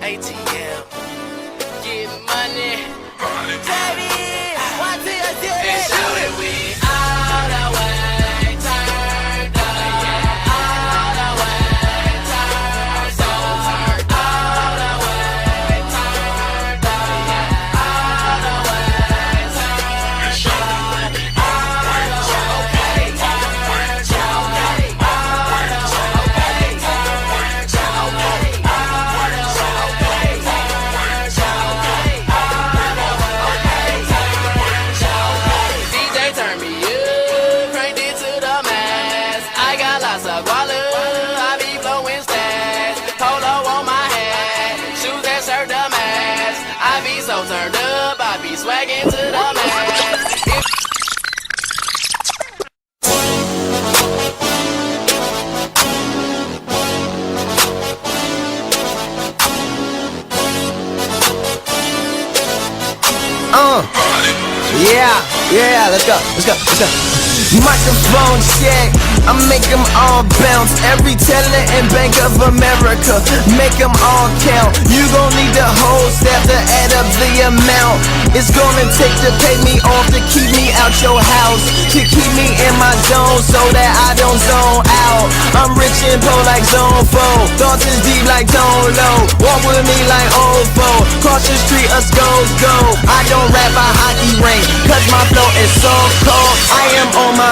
ATM. Get money. Baby, why till you do it? And show it we all the way turned up. All the way turned up. All the way turned up. All the way turned up. All the way turned up. I be blowing stats, polo on my hat, shoes that serve the mask. I be so turned up, I be swagging to the max. Yeah, let's go. Microphone check, I make them all bounce. Every teller in Bank of America, make them all count. You gon' need the whole staff to add up the amount. It's gonna take to pay me off, to keep me out your house, to keep me in my zone so that I don't zone out. I'm rich and poor like Zone 4, thoughts is deep like Tone Low. Walk with me like Ofo, cross the street a skulls go. I don't rap a hockey rink, cause my flow is so cold. I am on my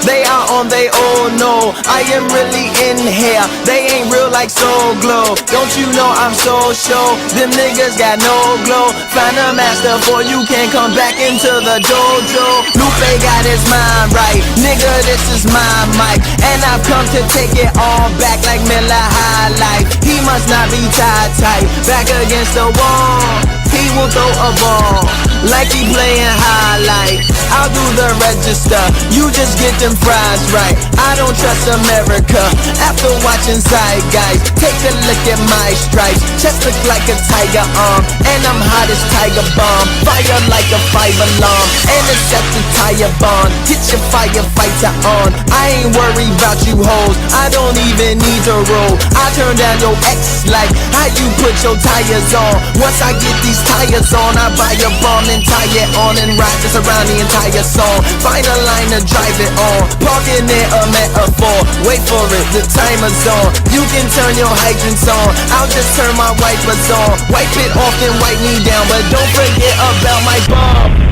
they are on they oh no. I am really in here, they ain't real like Soul Glow. Don't you know I'm so show, them niggas got no glow. Find a master for you can come back into the dojo. Lupe got his mind right, nigga this is my mic, and I've come to take it all back like Miller High Life. He must not be tied tight, back against the wall. He will throw a ball like he playing highlight. I'll do the register, you just get them fries right. I don't trust America after watching Side Guys. Take a look at my stripes, chest look like a tiger arm, and I'm hot as Tiger Bomb. Fire like a fire alarm, and it's set the tire bond. Get your firefighter on, I ain't worried about you hoes, I don't even need to roll. I turn down your ex like how you put your tires on. Once I get these tires on, I buy a bomb and tie it on and ride this around the entire song. Find a line to drive it on, parking it a metaphor. Wait for it, the timer's on. You can turn your hydrants on, I'll just turn my wipers on. Wipe it off and wipe me down, but don't forget about my bomb.